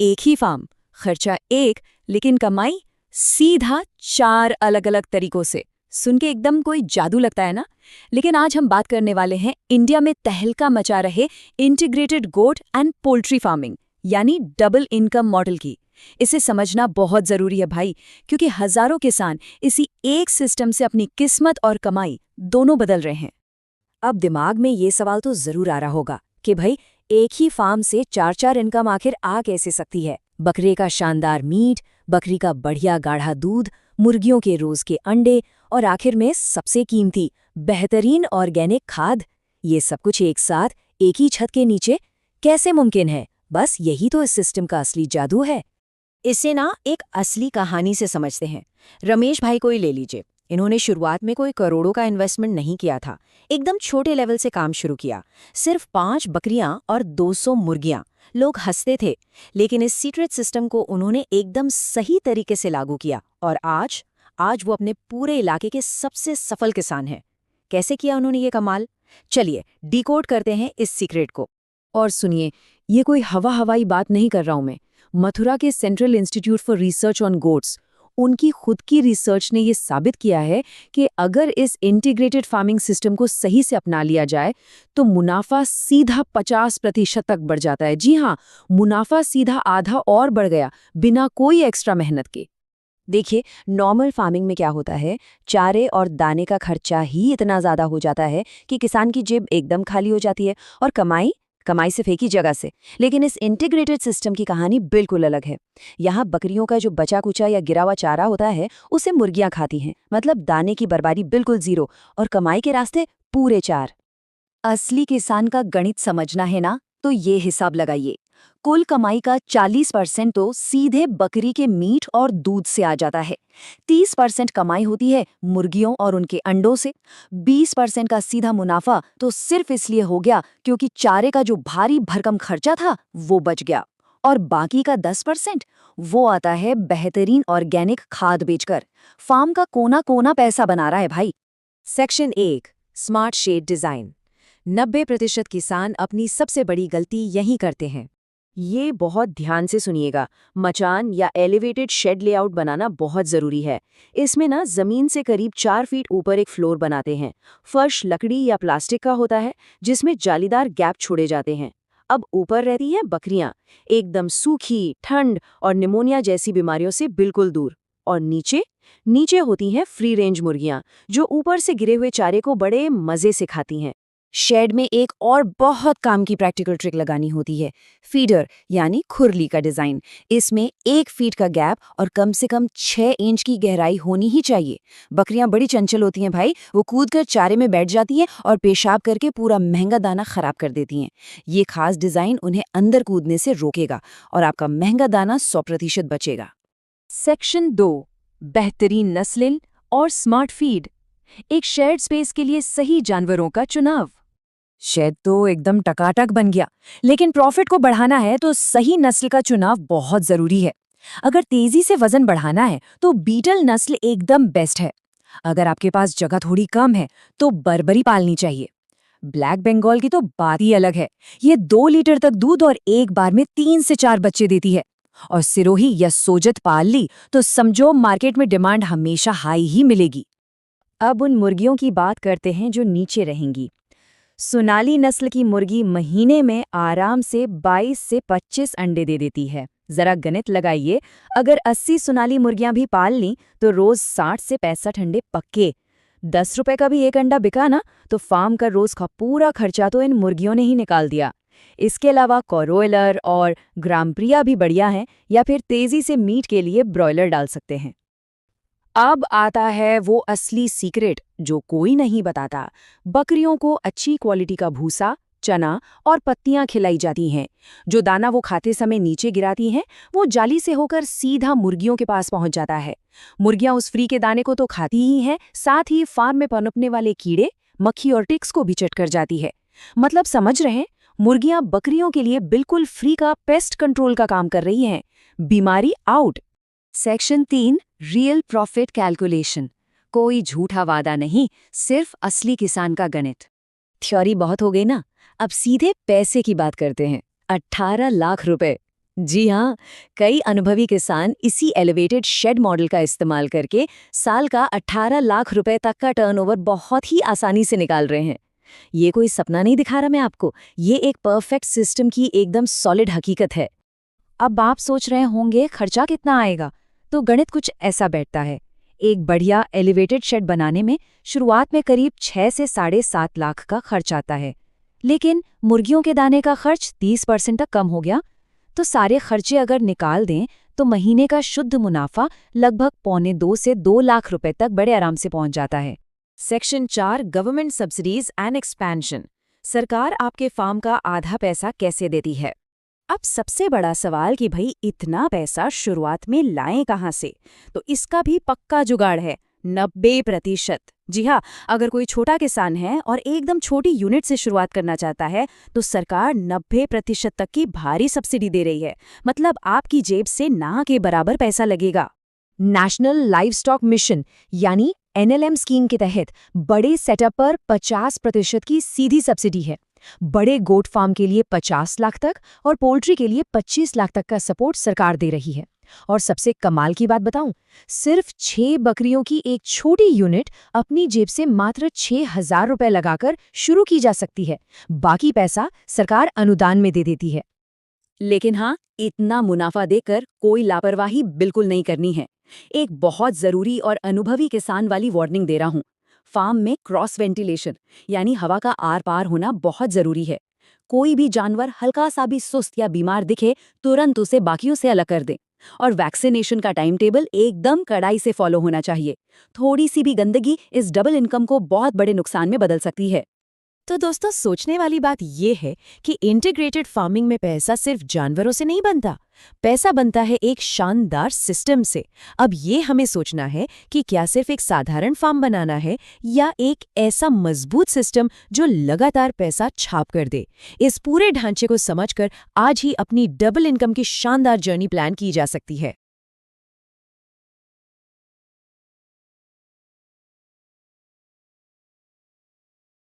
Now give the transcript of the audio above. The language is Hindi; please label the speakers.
Speaker 1: एक ही फार्म, खर्चा एक, लेकिन कमाई सीधा 4 अलग-अलग तरीकों से। सुन के एकदम कोई जादू लगता है ना? लेकिन आज हम बात करने वाले हैं इंडिया में तहलका मचा रहे integrated goat and poultry farming, यानी डबल इनकम मॉडल की। इसे समझना बहुत जरूरी है भाई, क्योंकि हजारों किसान इसी एक सिस्टम से अपनी किस्मत और कमाई दोनों बदल रहे हैं। अब दिमाग में ये सवाल तो जरूर आ रहा होगा कि भाई एक ही फार्म से 4-4 इनकम आखिर आ कैसे सकती है? बकरे का शानदार मीट, बकरी का बढ़िया गाढ़ा दूध, मुर्गियों के रोज के अंडे और आखिर में सबसे कीमती बेहतरीन ऑर्गेनिक खाद, ये सब कुछ एक साथ एक ही छत के नीचे कैसे मुमकिन है? बस यही तो इस सिस्टम का असली जादू है। इसे ना एक असली कहानी से समझते हैं। रमेश भाई को ही ले लीजिए। इन्होंने शुरुआत में कोई करोड़ों का इन्वेस्टमेंट नहीं किया था, एकदम छोटे लेवल से काम शुरू किया। सिर्फ 5 बकरियां और 200 मुर्गियां। लोग हंसते थे, लेकिन इस सीक्रेट सिस्टम को उन्होंने एकदम सही तरीके से लागू किया और आज वो अपने पूरे इलाके के सबसे सफल किसान हैं। कैसे किया उन्होंने ये कमाल? चलिए डिकोड करते हैं इस सीक्रेट को। और सुनिए, ये कोई हवाई बात नहीं कर रहा हूं मैं। मथुरा के central institute for research on goats, उनकी खुद की रिसर्च ने ये साबित किया है कि अगर इस इंटीग्रेटेड फार्मिंग सिस्टम को सही से अपना लिया जाए तो मुनाफा सीधा 50% तक बढ़ जाता है। जी हाँ, मुनाफा सीधा आधा और बढ़ गया, बिना कोई एक्स्ट्रा मेहनत के। देखिए, नॉर्मल फार्मिंग में क्या होता है, चारे और दाने का खर्चा ही इतना ज़्यादा हो जाता है कि किसान की जेब एकदम खाली हो जाती है और कमाई सिर्फ एक ही जगह से। लेकिन इस इंटीग्रेटेड सिस्टम की कहानी बिल्कुल अलग है। यहाँ बकरियों का जो बचा कुचा या गिरा हुआ चारा होता है, उसे मुर्गियां खाती हैं। मतलब दाने की बर्बादी बिल्कुल जीरो और कमाई के रास्ते पूरे 4। असली किसान का गणित समझना है ना, तो ये हिसाब लगाइए। कुल कमाई का 40% तो सीधे बकरी के मीट और दूध से आ जाता है। 30% कमाई होती है मुर्गियों और उनके अंडों से। 20% का सीधा मुनाफा तो सिर्फ इसलिए हो गया क्योंकि चारे का जो भारी भरकम खर्चा था वो बच गया। और बाकी का 10% वो आता है बेहतरीन ऑर्गेनिक खाद बेचकर। फार्म का कोना कोना पैसा बना रहा है भाई। Section 1, smart shade design. 90% किसान अपनी सबसे बड़ी गलती यही करते हैं। ये बहुत ध्यान से सुनिएगा। मचान या एलिवेटेड शेड लेआउट बनाना बहुत जरूरी है। इसमें ना जमीन से करीब 4 फीट ऊपर एक फ्लोर बनाते हैं। फर्श लकड़ी या प्लास्टिक का होता है, जिसमें जालीदार गैप छोड़े जाते हैं। अब ऊपर रहती हैं बकरियां, एकदम सूखी, ठंड और निमोनिया जैसी बीमारियों से बिल्कुल दूर। और नीचे होती हैं फ्री रेंज मुर्गियां, जो ऊपर से गिरे हुए चारे को बड़े मजे से खाती हैं। शेड में एक और बहुत काम की प्रैक्टिकल ट्रिक लगानी होती है, फीडर यानी खुरली का डिजाइन। इसमें 1 फीट का गैप और कम से कम 6 इंच की गहराई होनी ही चाहिए। बकरियां बड़ी चंचल होती हैं भाई, वो कूदकर चारे में बैठ जाती हैं और पेशाब करके पूरा महंगा दाना खराब कर देती हैं। ये खास डिजाइन उन्हें अंदर कूदने से रोकेगा और आपका महंगा दाना 100% बचेगा। सेक्शन 2, बेहतरीन नस्लें और स्मार्ट फीड। एक शेड स्पेस के लिए सही जानवरों का चुनाव। शेड तो एकदम टकाटक बन गया, लेकिन प्रॉफिट को बढ़ाना है तो सही नस्ल का चुनाव बहुत जरूरी है। अगर तेजी से वजन बढ़ाना है तो बीटल नस्ल एकदम बेस्ट है। अगर आपके पास जगह थोड़ी कम है तो बर्बरी पालनी चाहिए। ब्लैक बंगाल की तो बात ही अलग है। ये 2 लीटर तक दूध और एक बार में 3 से 4 बच्चे देती है। और सिरोही या सोजत पाल ली तो समझो मार्केट में डिमांड हमेशा हाई ही मिलेगी। अब उन मुर्गियों की बात करते हैं जो नीचे रहेंगी। सोनाली नस्ल की मुर्गी महीने में आराम से 22 से 25 अंडे दे देती है। जरा गणित लगाइए, अगर 80 सोनाली मुर्गियां भी पाल लीं तो रोज 60 से 65 अंडे पक्के। 10 रुपए का भी एक अंडा बिका ना, तो फार्म का रोज का पूरा खर्चा तो इन मुर्गियों ने ही निकाल दिया। इसके अलावा कॉरोइलर और ग्रामप्रिया भी बढ़िया हैं, या फिर तेजी से मीट के लिए ब्रॉयलर डाल सकते हैं। अब आता है वो असली सीक्रेट जो कोई नहीं बताता। बकरियों को अच्छी क्वालिटी का भूसा, चना और पत्तियां खिलाई जाती हैं। जो दाना वो खाते समय नीचे गिराती हैं, वो जाली से होकर सीधा मुर्गियों के पास पहुंच जाता है। मुर्गियां उस फ्री के दाने को तो खाती ही हैं, साथ ही फार्म में पनपने वाले कीड़े, मक्खी और टिक्स को भी चट कर जाती है। मतलब समझ रहे हैं, मुर्गियां बकरियों के लिए बिल्कुल फ्री का पेस्ट कंट्रोल का काम कर रही हैं। बीमारी out. Section 3, real profit calculation. कोई झूठा वादा नहीं, सिर्फ असली किसान का गणित। थ्योरी बहुत हो गई ना, अब सीधे पैसे की बात करते हैं। 18 लाख रुपए। जी हाँ, कई अनुभवी किसान इसी एलिवेटेड शेड मॉडल का इस्तेमाल करके साल का 18 लाख रुपए तक का टर्नओवर बहुत ही आसानी से निकाल रहे हैं। ये कोई सपना नहीं दिखा रहा मैं आपको, ये एक परफेक्ट सिस्टम की एकदम सॉलिड हकीकत है। अब आप सोच रहे होंगे खर्चा कितना आएगा, तो गणित कुछ ऐसा बैठता है। एक बढ़िया एलिवेटेड शेड बनाने में शुरुआत में करीब 6 से 7.5 लाख का खर्च आता है, लेकिन मुर्गियों के दाने का खर्च 30% तक कम हो गया। तो सारे खर्चे अगर निकाल दें तो महीने का शुद्ध मुनाफा लगभग 1.25 से 2 लाख रुपए तक बड़े आराम से पहुंच जाता है। Section 4 government subsidies and expansion. सरकार आपके फार्म का आधा पैसा कैसे देती है? अब सबसे बड़ा सवाल कि भाई इतना पैसा शुरुआत में लाएं कहां से? तो इसका भी पक्का जुगाड़ है, 90%। जी हाँ, अगर कोई छोटा किसान है और एकदम छोटी यूनिट से शुरुआत करना चाहता है तो सरकार 90% तक की भारी सब्सिडी दे रही है। मतलब आपकी जेब से ना के बराबर पैसा लगेगा। नेशनल लाइवस्टॉक मिशन यानी एनएलएम स्कीम के तहत बड़े सेटअप पर 50% की सीधी सब्सिडी है। बड़े गोट फार्म के लिए 50 लाख तक और पोल्ट्री के लिए 25 लाख तक का सपोर्ट सरकार दे रही है। और सबसे कमाल की बात बताऊं, सिर्फ 6 बकरियों की एक छोटी यूनिट अपनी जेब से मात्र 6,000 रुपए लगाकर शुरू की जा सकती है। बाकी पैसा सरकार अनुदान में दे देती है। लेकिन हाँ, इतना मुनाफा देकर कोई लापरवाही बिल्कुल नहीं करनी है। एक बहुत जरूरी और अनुभवी किसान वाली वार्निंग दे रहा हूँ। फार्म में क्रॉस वेंटिलेशन यानी हवा का आर पार होना बहुत जरूरी है। कोई भी जानवर हल्का सा भी सुस्त या बीमार दिखे तुरंत उसे बाकियों से अलग कर दें। और वैक्सीनेशन का टाइम टेबल एकदम कड़ाई से फॉलो होना चाहिए। थोड़ी सी भी गंदगी इस डबल इनकम को बहुत बड़े नुकसान में बदल सकती है।
Speaker 2: तो दोस्तों, सोचने वाली बात यह है कि इंटीग्रेटेड फार्मिंग में पैसा सिर्फ जानवरों से नहीं बनता, पैसा बनता है एक शानदार सिस्टम से। अब ये हमें सोचना है कि क्या सिर्फ एक साधारण फार्म बनाना है या एक ऐसा मजबूत सिस्टम जो लगातार पैसा छाप कर दे। इस पूरे ढांचे को समझकर आज ही अपनी डबल इनकम की शानदार जर्नी प्लान की जा सकती है।